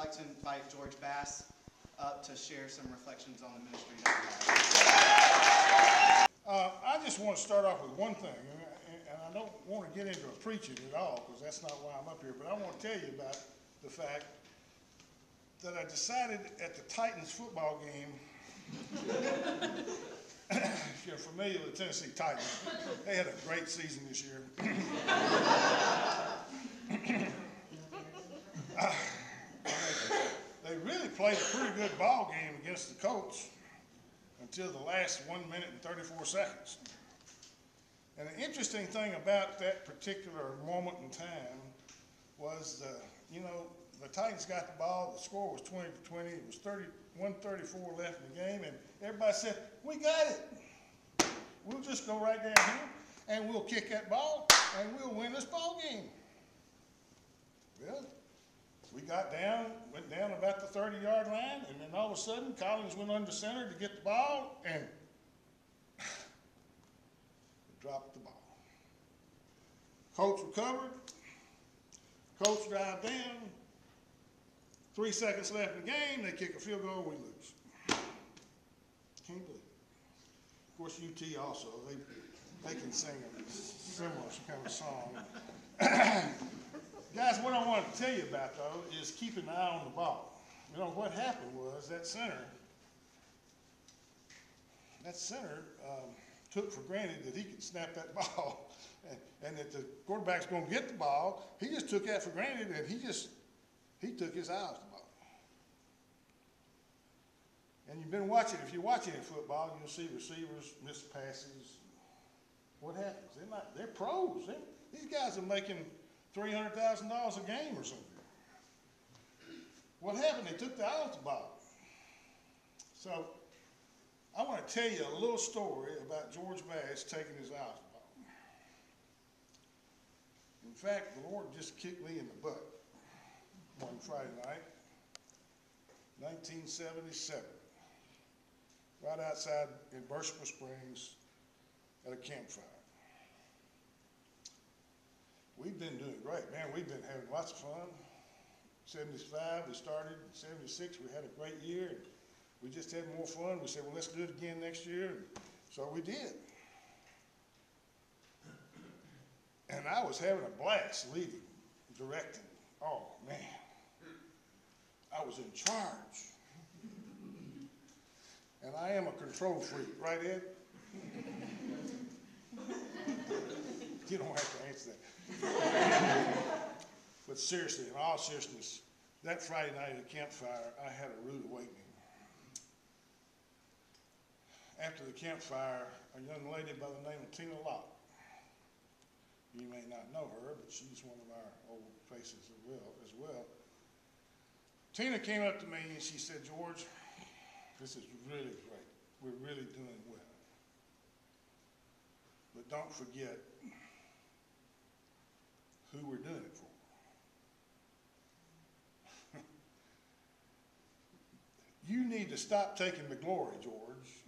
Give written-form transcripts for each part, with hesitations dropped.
like to invite George Bass up to share some reflections on the ministry that he has. I just want to start off with one thing, and I don't want to get into preaching at all, because that's not why I'm up here, but I want to tell you about the fact that I decided at the Titans football game, if you're familiar with the Tennessee Titans, they had a great season this year. They really played a pretty good ball game against the Colts until the last 1 minute and 34 seconds. And the interesting thing about that particular moment in time was, the Titans got the ball. The score was 20-20. It was 1:34 left in the game, and everybody said, "We got it. We'll just go right down here, and we'll kick that ball, and we'll win this ball game." Well, we went down about the 30-yard line, and then all of a sudden, Collins went under center to get the ball, and dropped the ball. Colts recovered. Colts drive down. 3 seconds left in the game. They kick a field goal. We lose. Can't believe it. Of course, UT also. They can sing a similar kind of song. Guys, what I wanted to tell you about, though, is keep an eye on the ball. What happened was that center took for granted that he could snap that ball and that the quarterback's going to get the ball. He just took that for granted, and he took his eye off the ball. And you've been watching, if you're watching in football, you'll see receivers miss passes. What happens? They're pros. These guys are making $300,000 a game or something. What happened? They took the eye off the ball. So I want to tell you a little story about George Bass taking his eye off the ball. In fact, the Lord just kicked me in the butt one Friday night, 1977, right outside in Burshpa Springs at a campfire. We've been doing great, man. We've been having lots of fun. 75, we started. In 76, we had a great year. And we just had more fun. We said, well, let's do it again next year. And so we did. And I was having a blast leading, directing. Oh, man. I was in charge. And I am a control freak, right, Ed? You don't have to answer that. But seriously, in all seriousness, that Friday night at the campfire, I had a rude awakening. After the campfire, a young lady by the name of T.O.P. You may not know her, but she's one of our old faces as well. Tina came up to me and she said, "George, this is really great. We're really doing well. But don't forget who we're doing it for. You need to stop taking the glory, George,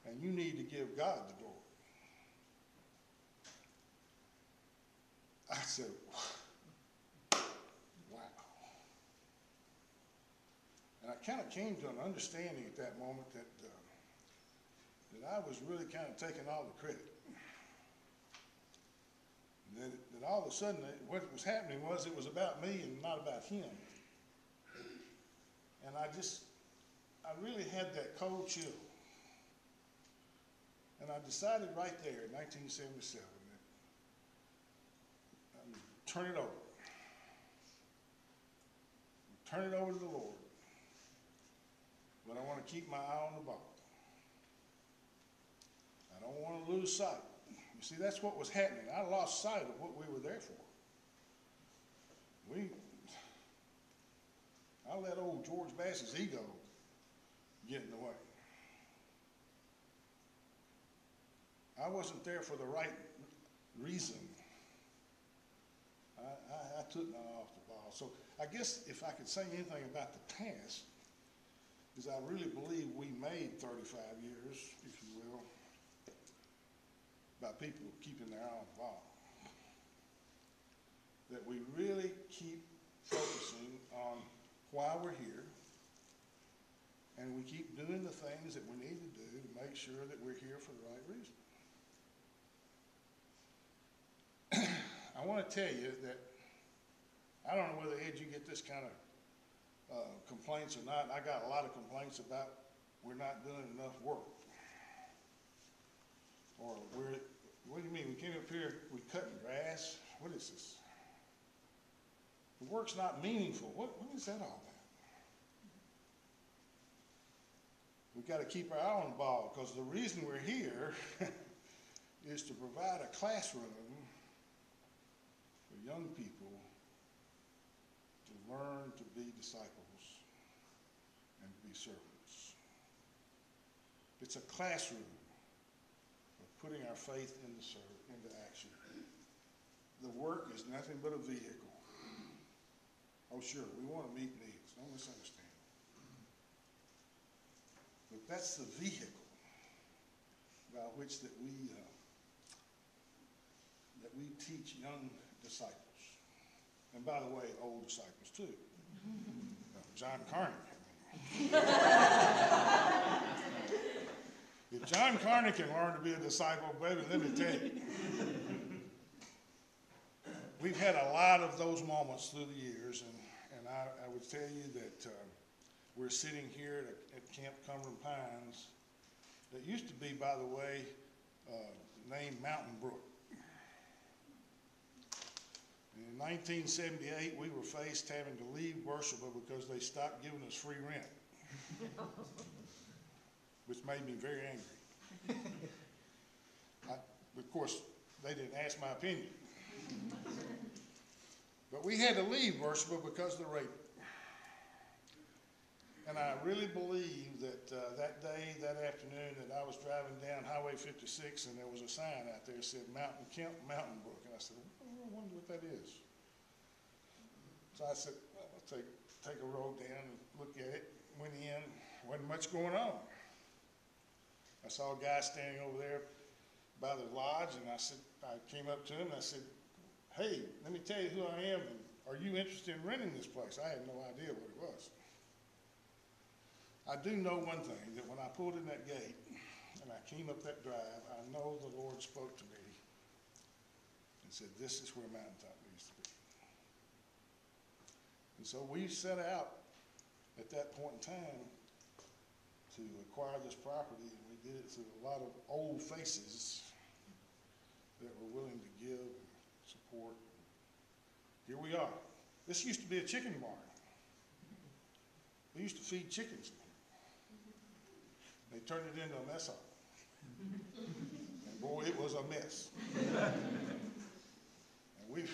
and you need to give God the glory." I said, wow. And I kind of came to an understanding at that moment that I was really kind of taking all the credit. And that all of a sudden, what was happening was it was about me and not about him. And I really had that cold chill. And I decided right there in 1977 that I would turn it over. Turn it over to the Lord. But I want to keep my eye on the ball. I don't want to lose sight. You see, that's what was happening. I lost sight of what we were there for. I let old George Bass's ego get in the way. I wasn't there for the right reason. I took my eye off the ball. So I guess if I could say anything about the past, is I really believe we made 35 years, if you will, by people keeping their eye on the ball. That we really keep focusing on why we're here, and we keep doing the things that we need to do to make sure that we're here for the right reason. I want to tell you that I don't know whether, Ed, you get this kind of complaints or not. I got a lot of complaints about we're not doing enough work. Or what do you mean? We came up here, we cutting grass? What is this? The work's not meaningful. What is that all about? We've got to keep our eye on the ball, because the reason we're here is to provide a classroom for young people to learn to be disciples and to be servants. It's a classroom of putting our faith into action. The work is nothing but a vehicle. Oh, sure, we want to meet needs. Don't misunderstand. But that's the vehicle by which that we teach young disciples. And by the way, old disciples too. John Carney. If John Carney can learn to be a disciple, baby, let me tell you. We've had a lot of those moments through the years, and I would tell you that we're sitting here at Camp Cumberland Pines that used to be, by the way, named Mountain Brook. In 1978, we were faced having to leave Worshipful because they stopped giving us free rent, which made me very angry. Of course, they didn't ask my opinion. But we had to leave Worshipful because of the rape. And I really believe that that day, that afternoon, that I was driving down Highway 56 and there was a sign out there that said Camp Mountain Brook. And I said, well, I wonder what that is. So I said, well, I'll take a road down and look at it. Went in, wasn't much going on. I saw a guy standing over there by the lodge, and I came up to him and I said, hey, let me tell you who I am, and are you interested in renting this place? I had no idea what it was. I do know one thing, that when I pulled in that gate and I came up that drive, I know the Lord spoke to me and said, this is where Mountaintop needs to be. And so we set out at that point in time to acquire this property, and we did it through a lot of old faces that were willing to give and support. Here we are. This used to be a chicken barn. We used to feed chickens in here. They turned it into a mess hall. And boy, it was a mess. And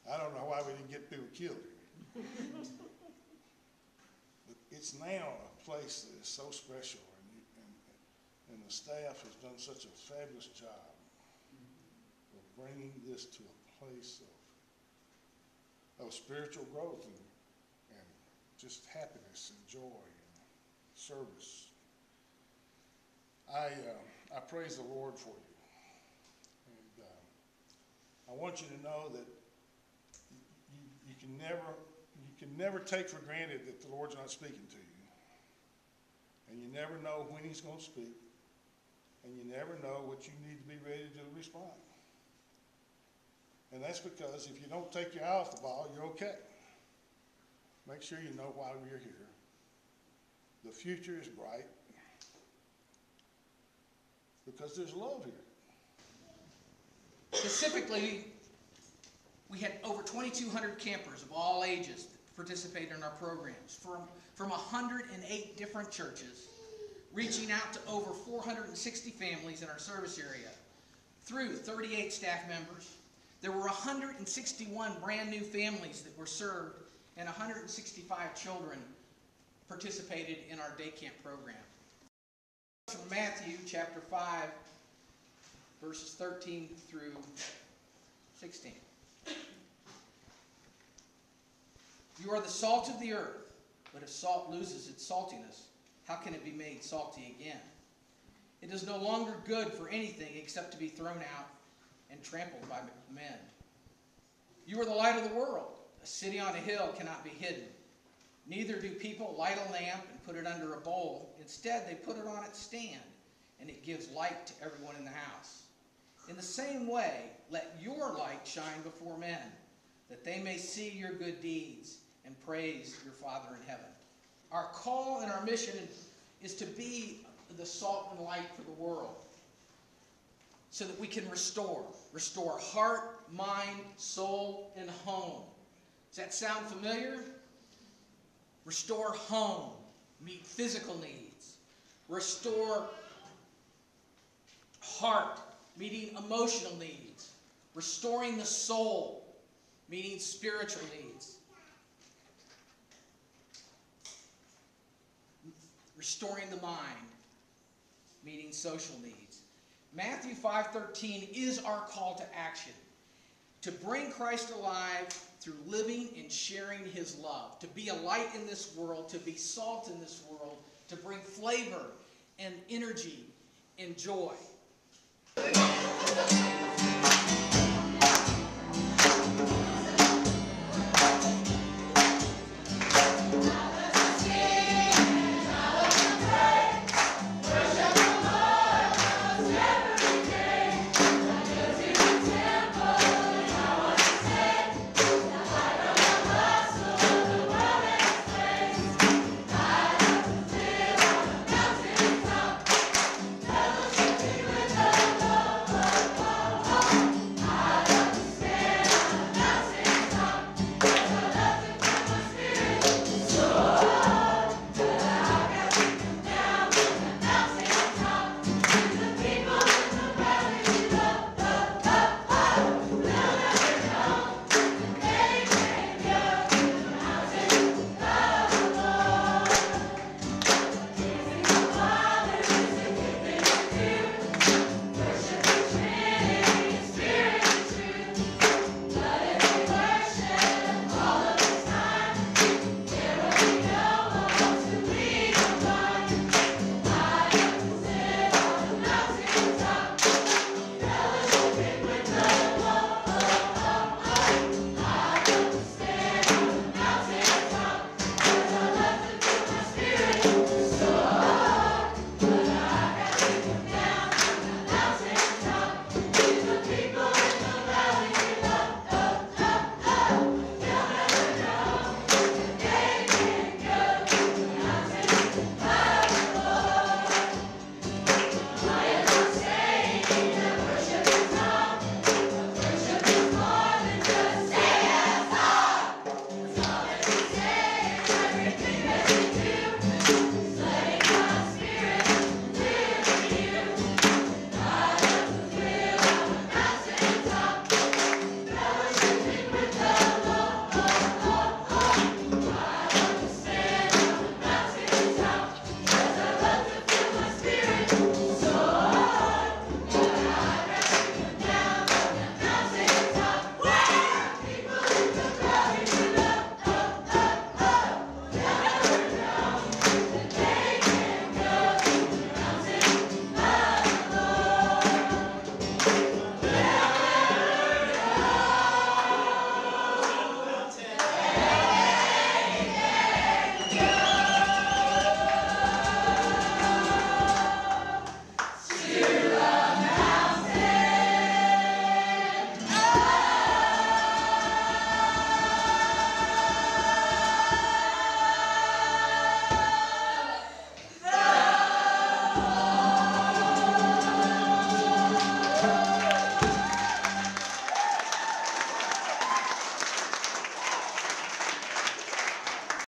I don't know why we didn't get people killed here. But it's now a place that is so special, and the staff has done such a fabulous job of bringing this to a place of spiritual growth and just happiness and joy and service. I praise the Lord for you. And I want you to know that you can never take for granted that the Lord's not speaking to you. And you never know when he's going to speak. And you never know what you need to be ready to respond. And that's because if you don't take your eye off the ball, you're okay. Make sure you know why we're here. The future is bright because there's love here. Specifically, we had over 2,200 campers of all ages that participated in our programs from 108 different churches, reaching out to over 460 families in our service area through 38 staff members. There were 161 brand new families that were served, and 165 children participated in our day camp program. From Matthew chapter 5, verses 13 through 16. You are the salt of the earth, but if salt loses its saltiness, how can it be made salty again? It is no longer good for anything except to be thrown out and trampled by men. You are the light of the world. A A city on a hill cannot be hidden. Neither do people light a lamp and put it under a bowl. Instead, they put it on its stand, and it gives light to everyone in the house. In the same way, let your light shine before men, that they may see your good deeds and praise your Father in heaven. Our call and our mission is to be the salt and light for the world, so that we can restore heart, mind, soul, and home. Does that sound familiar? Restore home, meet physical needs. Restore heart, meeting emotional needs. Restoring the soul, meeting spiritual needs. Restoring the mind, meeting social needs. Matthew 5:13 is our call to action. To bring Christ alive through living and sharing his love. To be a light in this world, to be salt in this world, to bring flavor and energy and joy.